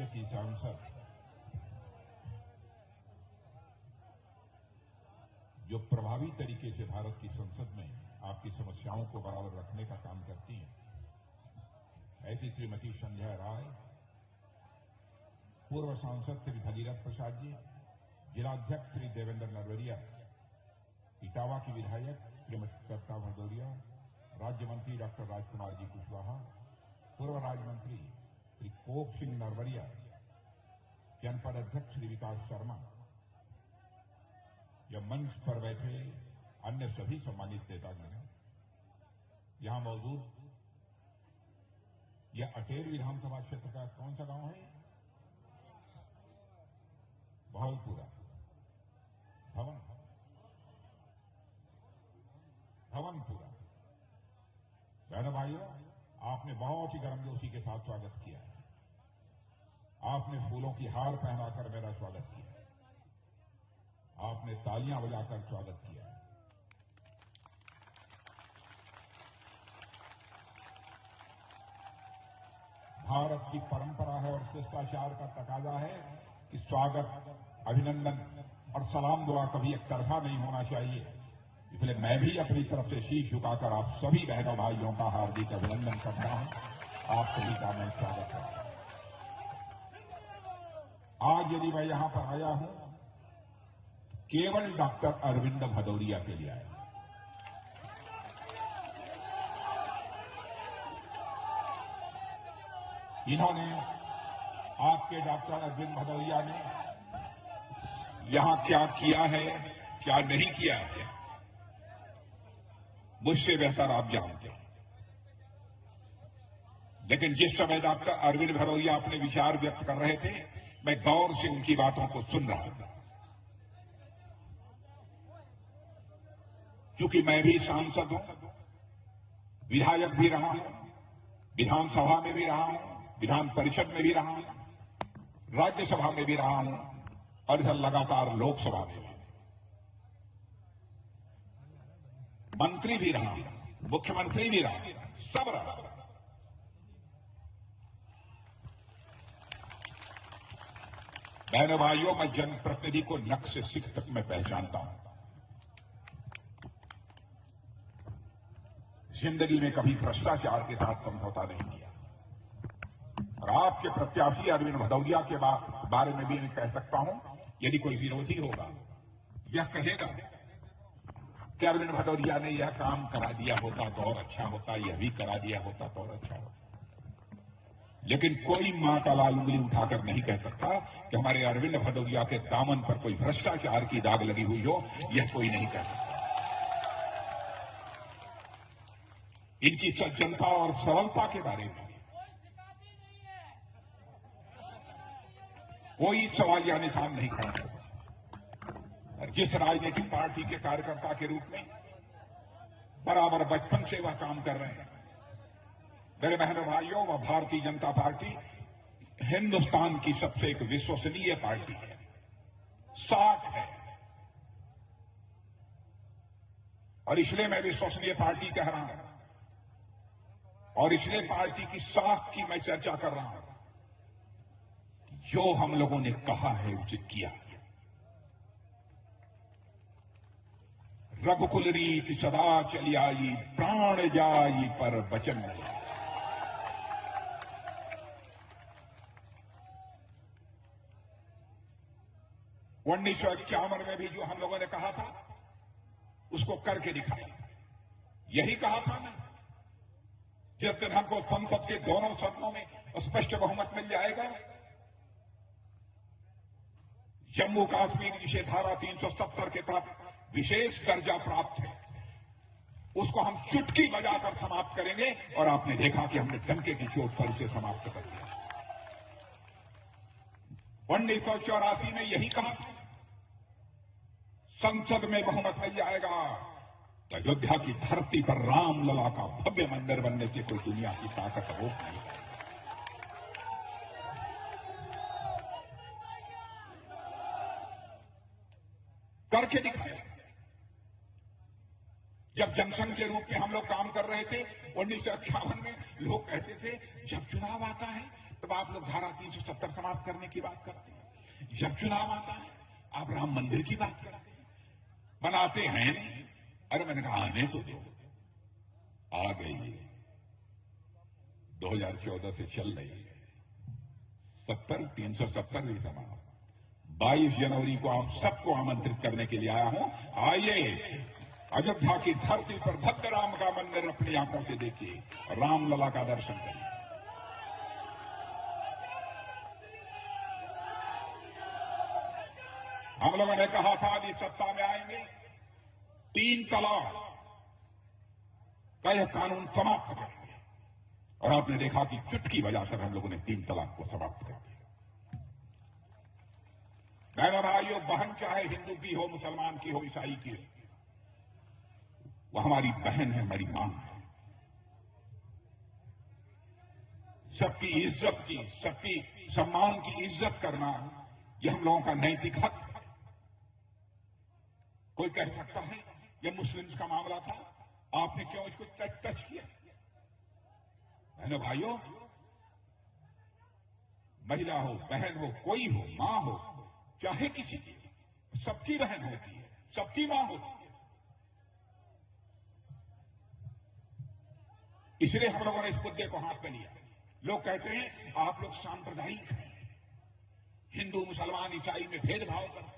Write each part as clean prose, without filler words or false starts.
की सांसद जो प्रभावी तरीके से भारत की संसद में आपकी समस्याओं को बराबर रखने का काम करती हैं, ऐसी श्रीमती संध्या राय, पूर्व सांसद श्री भगीरथ प्रसाद जी, जिलाध्यक्ष श्री देवेंद्र नरवरिया, इटावा की विधायक श्रीमती कविता भदौरिया, राज्य मंत्री डॉक्टर राजकुमार जी कुशवाहा, पूर्व राज्य मंत्री श्री कोप सिंह नरवरिया, जनपद अध्यक्ष श्री विकास शर्मा, या मंच पर बैठे अन्य सभी सम्मानित नेतागण, यहां मौजूद यह अटेर विधानसभा क्षेत्र का कौन सा गांव है? भावलपुरा, भवनपुरा। बहनों भाइयों, आपने बहुत ही गर्मजोशी के साथ स्वागत किया है। आपने फूलों की हार पहनाकर मेरा स्वागत किया है। आपने तालियां बजाकर स्वागत किया है। भारत की परंपरा है और शिष्टाचार का तकाजा है कि स्वागत, अभिनंदन और सलाम दुआ कभी एक तरफा नहीं होना चाहिए। इसलिए मैं भी अपनी तरफ से शीश झुकाकर आप सभी बहनों भाइयों का हार्दिक अभिनंदन करता हूं। आप सभी का मैं स्वागत करता हूं। आज यदि मैं यहां पर आया हूं, केवल डॉक्टर अरविंद भदौरिया के लिए आया। इन्होंने, आपके डॉक्टर अरविंद भदौरिया ने यहां क्या किया है, क्या नहीं किया है, मुझसे बेहतर आप जानते हैं। लेकिन जिस समय डॉक्टर अरविंद भदौरिया अपने विचार व्यक्त कर रहे थे, मैं गौर से उनकी बातों को सुन रहा था। क्योंकि मैं भी सांसद हूं, विधायक भी रहा हूं, विधानसभा में भी रहा हूं, विधान परिषद में भी रहा हूं, राज्यसभा में भी रहा हूं और इधर लगातार लोकसभा में भी, मंत्री भी रहा हूं, मुख्यमंत्री भी रहा, सब रहा। बहनों भाइयों, मैं जनप्रतिनिधि को नख से सिख तक मैं पहचानता हूं। जिंदगी में कभी भ्रष्टाचार के साथ समझौता नहीं किया। और आपके प्रत्याशी अरविंद भदौरिया के बारे में भी मैं कह सकता हूं, यदि कोई विरोधी होगा, यह कहेगा कि अरविंद भदौरिया ने यह काम करा दिया होता तो और अच्छा होता, यह भी करा दिया होता तो और अच्छा होता। लेकिन कोई मां का लाल उंगली उठाकर नहीं कह सकता कि हमारे अरविंद भदौरिया के दामन पर कोई भ्रष्टाचार की दाग लगी हुई हो, यह कोई नहीं कह सकता। इनकी सज्जनता और सरलता के बारे में कोई सवालिया निशान नहीं खड़ा कर सकता। और जिस राजनीतिक पार्टी के कार्यकर्ता के रूप में बराबर बचपन से वह काम कर रहे हैं, मेरे बहनों भाइयों, वह भारतीय जनता पार्टी हिंदुस्तान की सबसे एक विश्वसनीय पार्टी है, साख है। और इसलिए मैं विश्वसनीय पार्टी कह रहा हूं और इसलिए पार्टी की साख की मैं चर्चा कर रहा हूं। जो हम लोगों ने कहा है उसे किया। रघुकुल रीति सदा चली आई, प्राण जाई पर बचन नहीं। 1951 में भी जो हम लोगों ने कहा था उसको करके दिखाया। यही कहा था ना, जिस दिन हमको संसद के दोनों सदनों में स्पष्ट बहुमत मिल जाएगा, जम्मू कश्मीर जिसे धारा 370 के तहत विशेष दर्जा प्राप्त है, उसको हम चुटकी बजाकर समाप्त करेंगे। और आपने देखा कि हमने डंके की चोट पर उसे समाप्त कर दिया। 1984 में यही कहा था, संसद में बहुमत मिल जाएगा तो अयोध्या की धरती पर रामलला का भव्य मंदिर बनने से कोई दुनिया की ताकत रोक नहीं है। करके दिखाया। जब जनसंघ के रूप में हम लोग काम कर रहे थे 1951 में, लोग कहते थे जब चुनाव आता है तब आप लोग धारा 370 समाप्त करने की बात करते हैं। जब चुनाव आता है आप राम मंदिर की बात करते हैं। बनाते हैं नहीं। अरे मैंने कहा आने तो दो। आ गई 2014 से चल रही है 370 भी समाप्त। 22 जनवरी को आप सबको आमंत्रित करने के लिए आया हूं। आइए अयोध्या की धरती पर भक्त राम का मंदिर अपनी आंखों से देखिए, रामलला का दर्शन करिए। हम लोगों ने कहा था अभी सत्ता में आएंगे 3 तलाक का यह कानून समाप्त करेंगे, और आपने देखा कि चुटकी बजाकर हम लोगों ने 3 तलाक को समाप्त कर दिया। बहनों भाइयों, बहन चाहे हिंदू की हो, मुसलमान की हो, ईसाई की हो, वो हमारी बहन है, हमारी मां है। सबकी इज्जत की, सबकी सम्मान की इज्जत करना यह हम लोगों का नैतिक हक है। कोई कह सकता है यह मुस्लिम्स का मामला था, आपने क्यों इसको टच किया? बहनों भाइयों, महिला हो, बहन हो, कोई हो, मां हो, चाहे किसी की, सबकी बहन होती है, सबकी मां होती है। इसलिए हम लोगों ने इस मुद्दे को हाथ में लिया। लोग कहते हैं आप लोग सांप्रदायिक हैं, हिंदू मुसलमान ईसाई में भेदभाव करते हैं।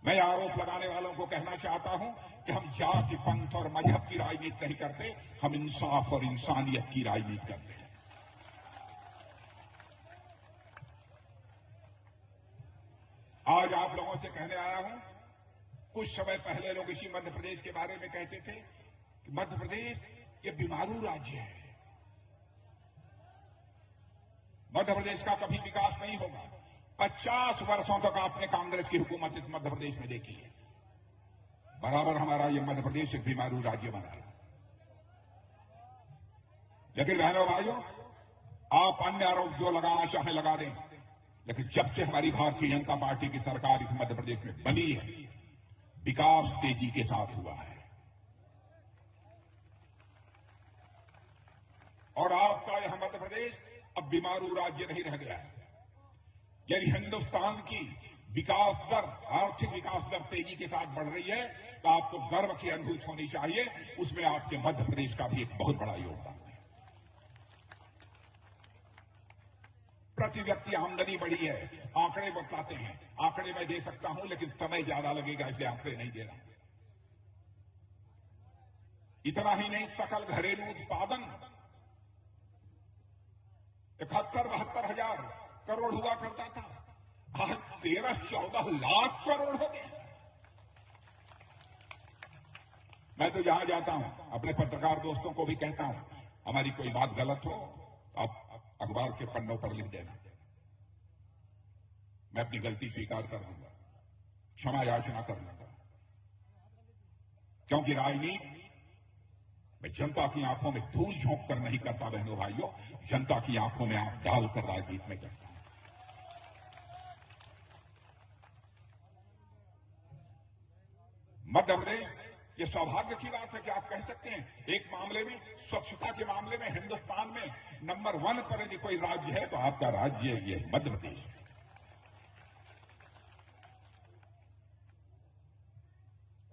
मैं आरोप लगाने वालों को कहना चाहता हूं कि हम जाति, पंथ और मजहब की राजनीति नहीं करते, हम इंसाफ और इंसानियत की राजनीति करते हैं। आज आप लोगों से कहने आया हूं, कुछ समय पहले लोग इसी मध्य प्रदेश के बारे में कहते थे कि मध्य प्रदेश ये बीमारू राज्य है, मध्य प्रदेश का कभी विकास नहीं होगा। 50 वर्षों तक आपने कांग्रेस की हुकूमत इस मध्य प्रदेश में देखी है, बराबर हमारा ये मध्य प्रदेश एक बीमारू राज्य बना है। लेकिन बहनों भाइयों, आप अन्य आरोप जो लगाना चाहें लगा दें, लेकिन जब से हमारी भारतीय जनता पार्टी की सरकार इस मध्य प्रदेश में बनी है, विकास तेजी के साथ हुआ है। और आपका यह मध्य प्रदेश अब बीमारू राज्य नहीं रह गया है। यदि हिंदुस्तान की विकास दर, आर्थिक विकास दर तेजी के साथ बढ़ रही है, तो आपको गर्व की अनुभूति होनी चाहिए। उसमें आपके मध्य प्रदेश का भी एक बहुत बड़ा योगदान है। प्रति व्यक्ति आमदनी बढ़ी है, आंकड़े बताते हैं। आंकड़े मैं दे सकता हूं, लेकिन समय ज्यादा लगेगा, इसलिए आंकड़े नहीं दे रहा। इतना ही नहीं, सकल घरेलू उत्पादन 71-72 हजार करोड़ हुआ करता था, आज 13-14 लाख करोड़ हो गया। मैं तो जहां जाता हूं अपने पत्रकार दोस्तों को भी कहता हूं, हमारी कोई बात गलत हो आप अखबार के पन्नों पर लिख देना, मैं अपनी गलती स्वीकार कर लूंगा, क्षमा याचना कर लूंगा। क्योंकि राजनीति मैं जनता की आंखों में धूल झोंक कर नहीं करता बहनों भाइयों, जनता की आंखों में आंख डालकर राजनीति में करता हूं। मध्य प्रदेश ये सौभाग्य की बात है कि आप कह सकते हैं एक मामले में, स्वच्छता के मामले में हिंदुस्तान में नंबर 1 पर यदि कोई राज्य है तो आपका राज्य ये मध्य प्रदेश है।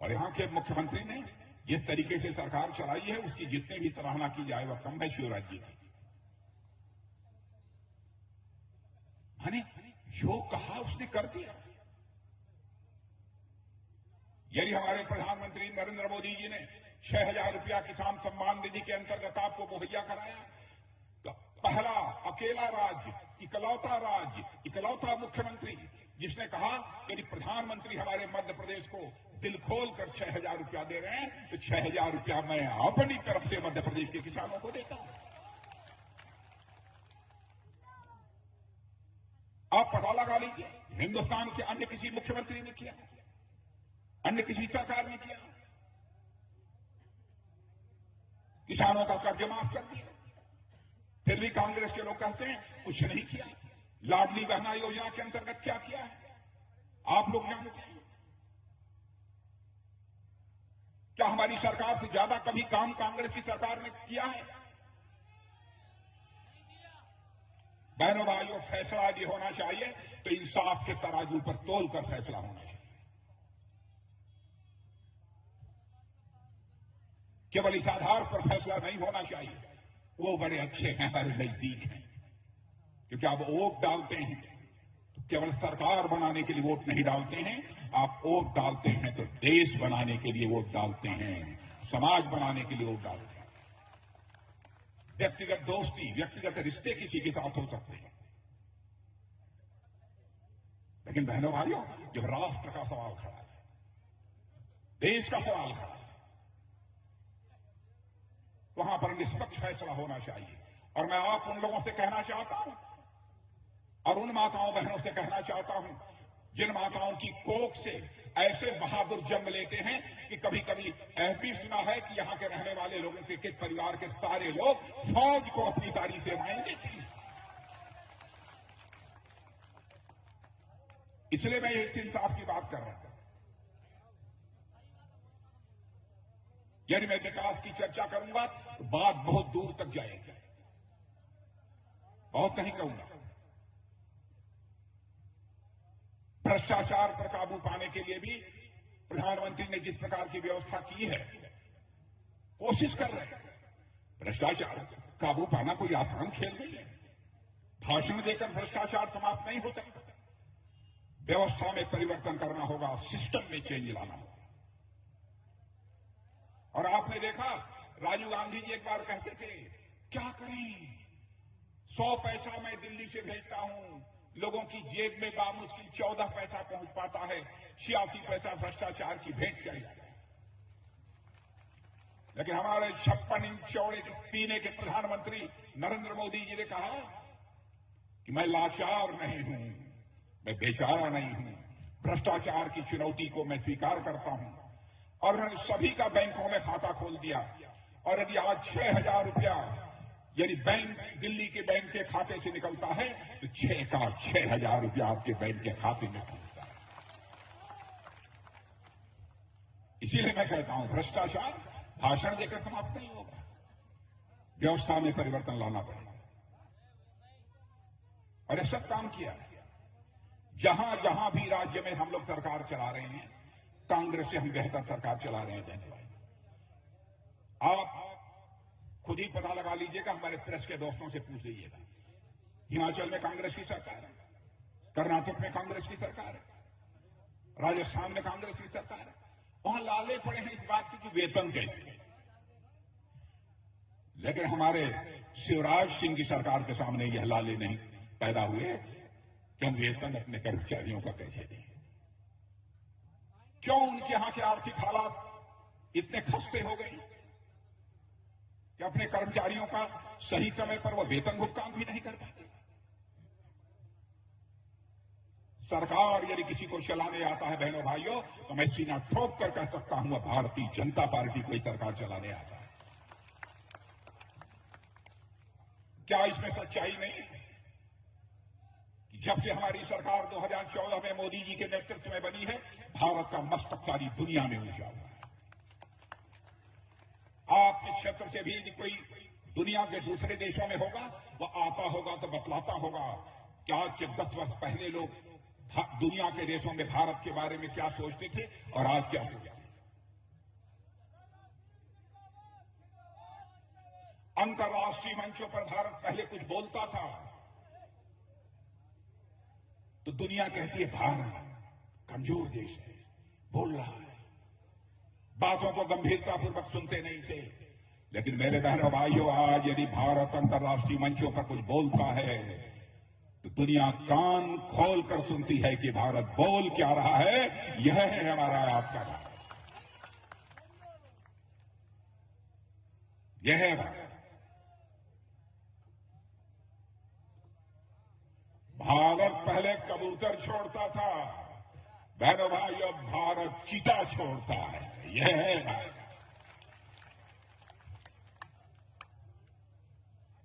और यहां के मुख्यमंत्री ने जिस तरीके से सरकार चलाई है, उसकी जितने भी सराहना की जाए वह कम है शिवराज जी की। मैंने जो कहा उसने कर दिया। यदि हमारे प्रधानमंत्री नरेंद्र मोदी जी ने 6,000 रुपया किसान सम्मान निधि के अंतर्गत आपको मुहैया कराया, तो पहला अकेला राज्य, इकलौता मुख्यमंत्री जिसने कहा यदि प्रधानमंत्री हमारे मध्य प्रदेश को दिल खोल कर 6,000 रुपया दे रहे हैं तो 6,000 रुपया मैं अपनी तरफ से मध्य प्रदेश के किसानों को देता हूं। आप पता लगा लीजिए, हिंदुस्तान के अन्य किसी मुख्यमंत्री ने किया, अन्य किसी सरकार ने किया? किसानों का कर्ज माफ कर दिया, फिर भी कांग्रेस के लोग कहते हैं कुछ नहीं किया। लाडली बहना योजना के अंतर्गत क्या किया है आप लोग जानते हैं? क्या हमारी सरकार से ज्यादा कभी काम कांग्रेस की सरकार ने किया है? बहनों भाइयों, फैसला यदि होना चाहिए तो इंसाफ के तराजू पर तोल कर फैसला होना चाहिए। केवल इस आधार पर फैसला नहीं होना चाहिए वो बड़े अच्छे हैं, हमारे नजदीक हैं, क्योंकि आप वोट डालते हैं तो केवल सरकार बनाने के लिए वोट नहीं डालते हैं, आप वोट डालते हैं तो देश बनाने के लिए वोट डालते हैं, समाज बनाने के लिए वोट डालते हैं। व्यक्तिगत दोस्ती, व्यक्तिगत रिश्ते किसी के साथ हो सकते हैं, लेकिन बहनों भाइयों, जब राष्ट्र का सवाल खड़ा है, देश का सवाल खड़ा है, वहां पर निष्पक्ष फैसला होना चाहिए। और मैं आप उन लोगों से कहना चाहता हूं और उन माताओं बहनों से कहना चाहता हूं जिन माताओं की कोख से ऐसे बहादुर जन्म लेते हैं कि कभी कभी यह भी सुना है कि यहां के रहने वाले लोगों के परिवार के सारे लोग फौज को अपनी सारी सेवाएं देते हैं। इसलिए मैं इस इंसाफ की बात कर रहा हूं। यदि मैं विकास की चर्चा करूंगा तो बात बहुत दूर तक जाएगी, बहुत नहीं कहूंगा। भ्रष्टाचार पर काबू पाने के लिए भी प्रधानमंत्री ने जिस प्रकार की व्यवस्था की है, कोशिश कर रहे हैं। भ्रष्टाचार काबू पाना कोई आसान खेल नहीं है। भाषण देकर भ्रष्टाचार समाप्त नहीं हो सकता। व्यवस्था में परिवर्तन करना होगा, सिस्टम में चेंज लाना होगा। और आपने देखा, राजीव गांधी जी एक बार कहते थे, क्या करें, 100 पैसा मैं दिल्ली से भेजता हूं, लोगों की जेब में बामुश्किल 14 पैसा पहुंच पाता है, 86 पैसा भ्रष्टाचार की भेंट चढ़ जाता है। लेकिन हमारे 56 इंच चौड़े सीने के प्रधानमंत्री नरेंद्र मोदी जी ने कहा कि मैं लाचार नहीं हूं, मैं बेचारा नहीं हूं, भ्रष्टाचार की चुनौती को मैं स्वीकार करता हूं। और उन्होंने सभी का बैंकों में खाता खोल दिया। और यदि आज 6,000 रुपया यदि बैंक, दिल्ली के बैंक के खाते से निकलता है तो 6,000 रुपया आपके बैंक के खाते में पहुंचता है। इसीलिए मैं कहता हूं, भ्रष्टाचार भाषण देकर समाप्त नहीं होगा, व्यवस्था में परिवर्तन लाना पड़ेगा। और ये सब काम किया। जहां जहां भी राज्य में हम लोग सरकार चला रहे हैं, कांग्रेस से हम बेहतर सरकार चला रहे हैं। धन्यवाद। आप खुद ही पता लगा लीजिएगा, हमारे प्रेस के दोस्तों से पूछ लीजिएगा। हिमाचल में कांग्रेस की सरकार है, कर्नाटक में कांग्रेस की सरकार है, राजस्थान में कांग्रेस की सरकार है। वहां लाले पड़े हैं इस बात की कि वेतन कैसे। लेकिन हमारे शिवराज सिंह की सरकार के सामने यह लाले नहीं पैदा हुए कि हम वेतन अपने कर्मचारियों का कैसे दें। क्यों उनके यहां के आर्थिक हालात इतने खस्ते हो गए कि अपने कर्मचारियों का सही समय पर वो वेतन भुगतान भी नहीं कर पाते। सरकार यदि किसी को चलाने आता है बहनों भाइयों, तो मैं सीना ठोक कर कह सकता हूं, भारतीय जनता पार्टी कोई सरकार चलाने आता है। क्या इसमें सच्चाई नहीं है कि जब से हमारी सरकार 2014 में मोदी जी के नेतृत्व में बनी है, भारत का मस्तक सारी दुनिया में ऊंचा हुआ है। आपके क्षेत्र से भी यदि कोई दुनिया के दूसरे देशों में होगा, वह आता होगा तो बतलाता होगा कि आज से 10 वर्ष पहले लोग दुनिया के देशों में भारत के बारे में क्या सोचते थे और आज क्या हो गया। अंतर्राष्ट्रीय मंचों पर भारत पहले कुछ बोलता था तो दुनिया कहती है भारत कमजोर देश है, बोल रहा है, बातों को गंभीरतापूर्वक सुनते नहीं थे। लेकिन मेरे बहनों भाइयों, आज यदि भारत अंतर्राष्ट्रीय मंचों पर कुछ बोलता है तो दुनिया कान खोल कर सुनती है कि भारत बोल क्या रहा है। यह है हमारा आपका भारत, यह है भारत। भारत पहले कबूतर छोड़ता था, बहनों भाइयों, भारत चीता छोड़ता है। यह है भारत।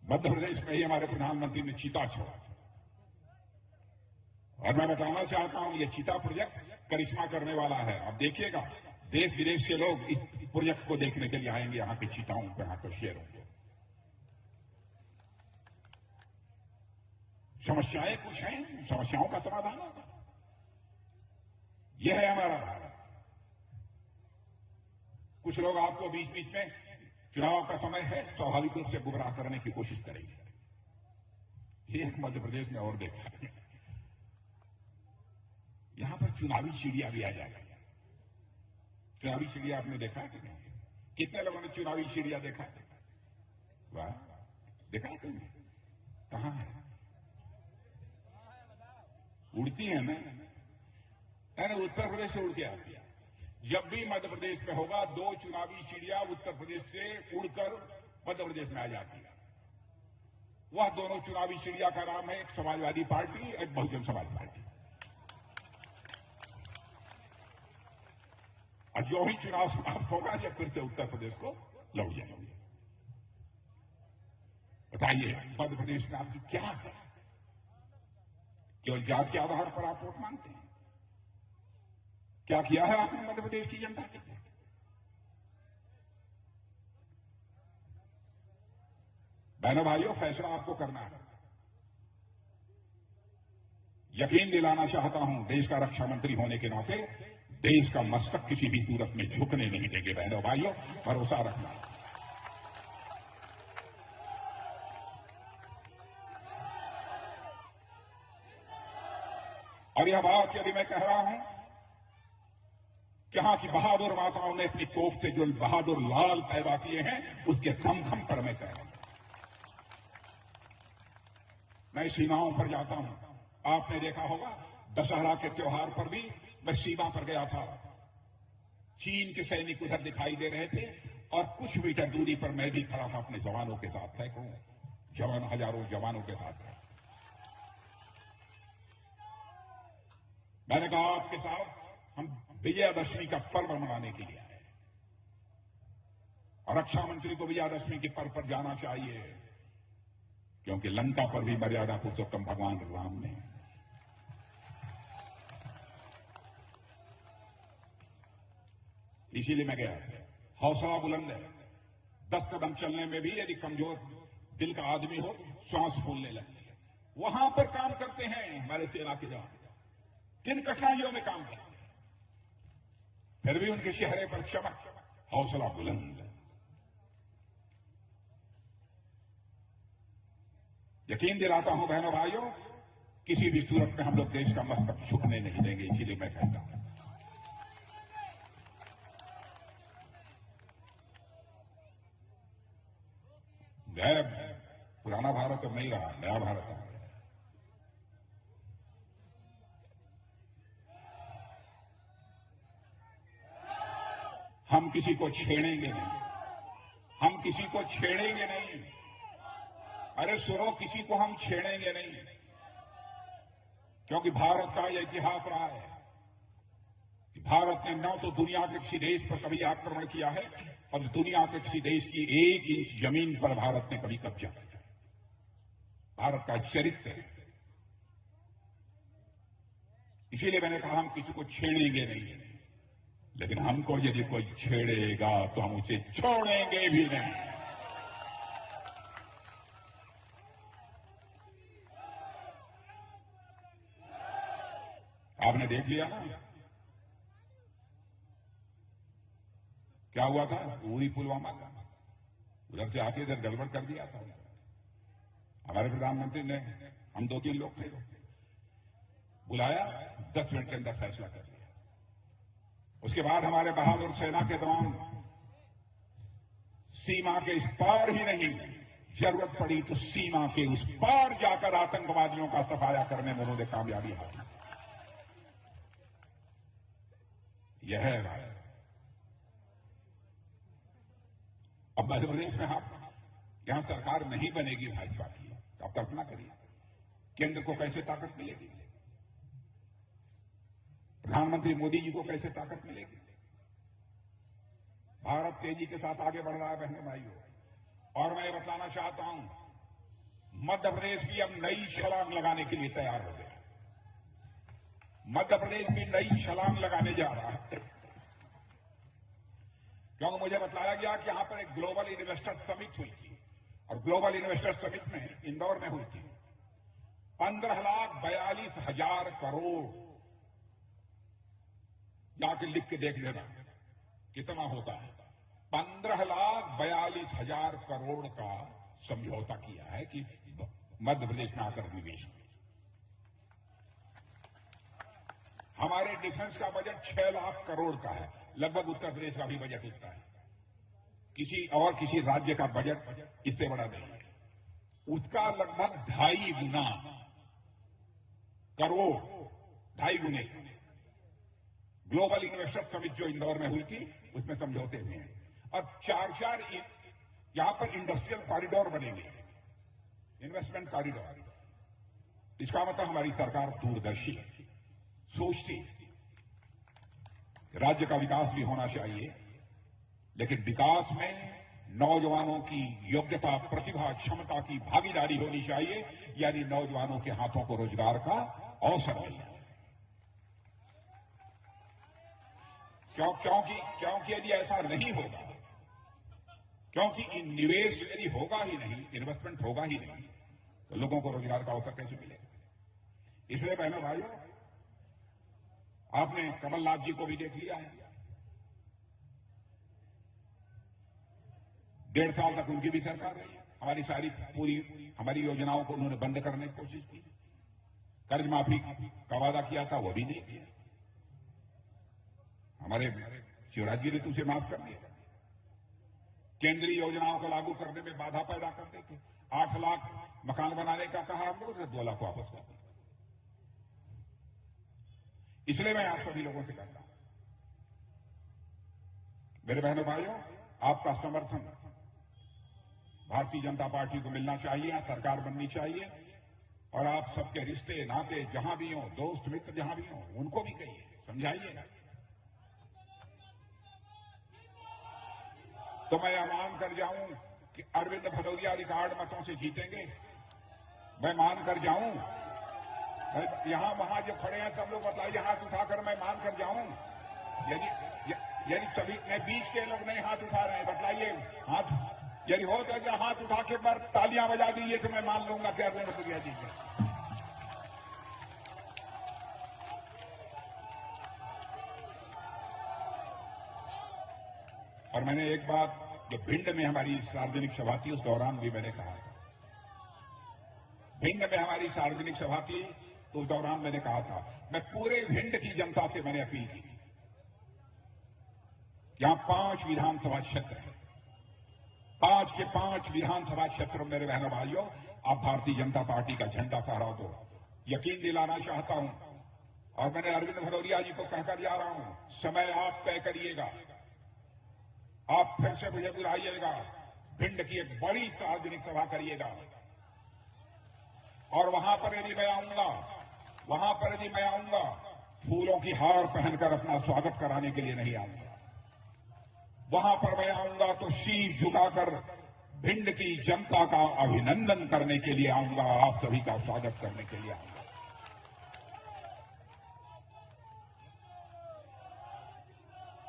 मध्य प्रदेश में ही हमारे प्रधानमंत्री ने चीता छोड़ा। और मैं बताना चाहता हूं, यह चीता प्रोजेक्ट करिश्मा करने वाला है। अब देखिएगा, देश विदेश से लोग इस प्रोजेक्ट को देखने के लिए आएंगे, यहां के चीताओं को, यहां के शेरों को। समस्याएं कुछ हैं, समस्याओं का समाधान होगा। यह है हमारा भारत। कुछ लोग आपको बीच बीच में चुनाव का समय है स्वाभाविक रूप से गुमराह करने की कोशिश करेंगे। ये एक मध्य प्रदेश में और देखा है, यहां पर चुनावी चिड़िया भी आ जाएगा। चुनावी चिड़िया आपने देखा है कि नहीं? कितने लोगों ने चुनावी चिड़िया देखा है? वाह, देखा है तुमने? कहां है? उड़ती है ना, अरे उत्तर प्रदेश से उड़ के आती है। जब भी मध्य प्रदेश में होगा, 2 चुनावी चिड़िया उत्तर प्रदेश से उड़कर मध्य प्रदेश में आ जाती है। वह दोनों चुनावी चिड़िया का नाम है, एक समाजवादी पार्टी, एक बहुजन समाज पार्टी। और जो ही चुनाव समाप्त होगा, जब फिर से उत्तर प्रदेश को लौट जाएंगे। बताइए मध्य प्रदेश में आपकी क्या है? केवल जात के आधार पर आप वोट मांगते हैं? क्या किया है आपने मध्य प्रदेश की जनता के लिए? बहनों भाइयों, फैसला आपको करना है। यकीन दिलाना चाहता हूं, देश का रक्षा मंत्री होने के नाते देश का मस्तक किसी भी सूरत में झुकने नहीं देंगे। बहनों भाइयों, भरोसा रखना। और यह बात यदि मैं कह रहा हूं, यहां की बहादुर माताओं ने अपनी कोख से जो बहादुर लाल पैदा किए हैं, उसके दम दम पर मैं कह रहा हूं। मैं सीमाओं पर जाता हूं, आपने देखा होगा दशहरा के त्योहार पर भी मैं सीमा पर गया था। चीन के सैनिक उधर दिखाई दे रहे थे और कुछ मीटर दूरी पर मैं भी खड़ा था अपने जवानों के साथ। सैकड़ों जवान, हजारों जवानों के साथ। मैंने कहा आपके साथ हम विजयादशमी का पर्व मनाने के लिए आए और रक्षा मंत्री को विजयादशमी के पर्व पर जाना चाहिए, क्योंकि लंका पर भी मर्यादा पुरुषोत्तम भगवान राम ने। इसीलिए मैं गया। हौसला बुलंद है। 10 कदम चलने में भी यदि कमजोर दिल का आदमी हो, श्वास फूलने लगती है। वहां पर काम करते हैं हमारे सेना के जवान, किन कठिनाइयों में काम करते हैं, फिर भी उनके चेहरे पर चमक, हौसला बुलंद। यकीन दिलाता हूं बहनों भाइयों, किसी भी सूरत में हम लोग देश का मस्तक झुकने नहीं देंगे। इसीलिए मैं कहता हूं, पुराना भारत अब नहीं रहा, नया भारत है। हम किसी को छेड़ेंगे नहीं, हम किसी को छेड़ेंगे नहीं। अरे सुनो, किसी को हम छेड़ेंगे नहीं, क्योंकि भारत का यह इतिहास रहा है कि भारत ने न तो दुनिया के किसी देश पर कभी आक्रमण किया है और दुनिया के किसी देश की 1 इंच जमीन पर भारत ने कभी कब्जा किया। भारत का चरित्र है। इसीलिए मैंने कहा हम किसी को छेड़ेंगे नहीं, लेकिन हमको यदि कोई छेड़ेगा तो हम उसे छोड़ेंगे भी नहीं। आपने देख लिया ना क्या हुआ था उरी पुलवामा का। उधर से आके इधर गड़बड़ कर दिया था हमारे प्रधानमंत्री ने। हम 2-3 लोग थे, बुलाया, 10 मिनट के अंदर फैसला कर लिया। उसके बाद हमारे बहादुर सेना के जवान सीमा के इस पार ही नहीं, जरूरत पड़ी तो सीमा के उस पार जाकर आतंकवादियों का सफाया करने में उन्होंने कामयाबी हासिल। यह है राय। अब मध्य प्रदेश में यहां सरकार नहीं बनेगी भाजपा की, तो आप कल्पना करिए केंद्र को कैसे ताकत मिलेगी, प्रधानमंत्री मोदी जी को कैसे ताकत मिलेगी। भारत तेजी के साथ आगे बढ़ रहा है बहनों भाइयों, और मैं बताना चाहता हूं मध्य प्रदेश भी अब नई छलांग लगाने के लिए तैयार हो गया। मध्य प्रदेश भी नई छलांग लगाने जा रहा है, क्योंकि मुझे बताया गया कि यहां पर एक ग्लोबल इन्वेस्टर समिट हुई थी और ग्लोबल इन्वेस्टर समिट में इंदौर में हुई थी 15,42,000 करोड़ जाके लिख के देख लेना कितना होता है। 15,42,000 करोड़ का समझौता किया है कि मध्य प्रदेश में आकर निवेश करें। हमारे डिफेंस का बजट 6 लाख करोड़ का है, लगभग उत्तर प्रदेश का भी बजट उतना है। किसी राज्य का बजट इससे बड़ा नहीं है। उसका लगभग 2.5 गुना करोड़, 2.5 गुने। ग्लोबल इन्वेस्टर समिट जो इंदौर में हुई थी उसमें समझौते हुए हैं और 4 यहां पर इंडस्ट्रियल कॉरिडोर बनेंगे, इन्वेस्टमेंट कॉरिडोर। इसका मतलब हमारी सरकार दूरदर्शी है, सोचती है। राज्य का विकास भी होना चाहिए, लेकिन विकास में नौजवानों की योग्यता, प्रतिभा, क्षमता की भागीदारी होनी चाहिए, यानी नौजवानों के हाथों को रोजगार का अवसर मिलना। क्योंकि यदि ऐसा नहीं होगा, क्योंकि निवेश यदि होगा ही नहीं, इन्वेस्टमेंट होगा ही नहीं, तो लोगों को रोजगार का अवसर कैसे मिलेगा। इसलिए बहनों भाइयों, आपने कमलनाथ जी को भी देख लिया है। 1.5 साल तक उनकी भी सरकार रही। पूरी हमारी योजनाओं को उन्होंने बंद करने की कोशिश की। कर्ज माफी का वादा किया था, वो भी नहीं किया। हमारे शिवराज जी ने तो उसे माफ कर दिया। केंद्रीय योजनाओं को लागू करने में बाधा पैदा करते थे। 8 लाख मकान बनाने का कहा हम लोगों ने, 2 लाख वापस कर दिया। इसलिए मैं आप सभी लोगों से कहता हूं, मेरे बहनों भाइयों, आपका समर्थन भारतीय जनता पार्टी को मिलना चाहिए, सरकार बननी चाहिए। और आप सबके रिश्ते नाते जहां भी हों, दोस्त मित्र जहां भी हों, उनको भी कहिए, समझाइए। तो मैं यह मान कर जाऊं कि अरविंद भदौरिया रिकॉर्ड मतों से जीतेंगे, मैं मान कर जाऊं। यहां वहां जो खड़े हैं सब लोग बताइए, हाथ उठाकर मैं मान कर जाऊं। यदि सभी नहीं, बीच के लोग नहीं हाथ उठा रहे हैं, बतलाइए हाथ। यदि हो तो हाथ उठा के पर तालियां बजा दीजिए तो मैं मान लूंगा कि अरविंद भदौरिया जी है। और मैंने एक बात जो भिंड में हमारी सार्वजनिक सभा थी, उस दौरान भी मैंने कहा था। भिंड में हमारी सार्वजनिक सभा थी तो उस दौरान मैंने कहा था, मैं पूरे भिंड की जनता से मैंने अपील की। यहां 5 विधानसभा क्षेत्र हैं, 5 के 5 विधानसभा क्षेत्रों, मेरे बहनों भाइयों, आप भारतीय जनता पार्टी का झंडा फहरा दो। यकीन दिलाना चाहता हूं, और मैंने अरविंद भदौरिया जी को कहकर जा रहा हूं, समय आप तय करिएगा। आप फिर से मुझे बुलाइएगा, भिंड की एक बड़ी सार्वजनिक सभा करिएगा। और वहां पर यदि मैं आऊंगा, फूलों की हार पहनकर अपना स्वागत कराने के लिए नहीं आऊंगा। वहां पर मैं आऊंगा तो शीश झुकाकर भिंड की जनता का अभिनंदन करने के लिए आऊंगा, आप सभी का स्वागत करने के लिए आऊंगा।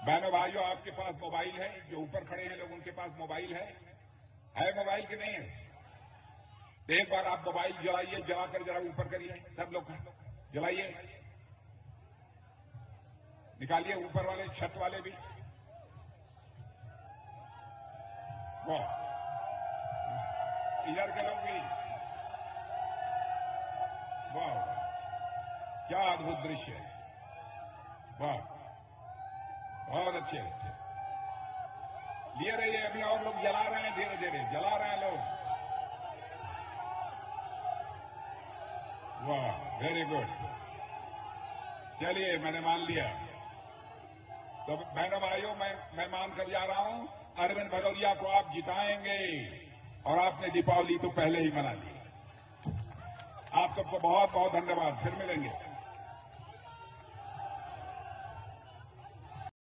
बहनों भाइयों, आपके पास मोबाइल है, जो ऊपर खड़े हैं लोग, उनके पास मोबाइल है मोबाइल कि नहीं है? तो एक बार आप मोबाइल जलाइए, जलाकर जरा ऊपर करिए, सब लोग जलाइए, निकालिए, ऊपर वाले छत वाले भी। वाह, इधर के लोग भी, वाह, क्या अद्भुत दृश्य है, वाह, बहुत अच्छे। लिए रहिए, अभी और लोग जला रहे हैं, धीरे धीरे जला रहे हैं लोग। वाह, वेरी गुड। चलिए, मैंने मान लिया। तो बहनों भाइयों, मैं मानकर जा रहा हूं, अरविंद भदौरिया को आप जिताएंगे। और आपने दीपावली तो पहले ही मना ली। आप सबको बहुत बहुत धन्यवाद, फिर मिलेंगे।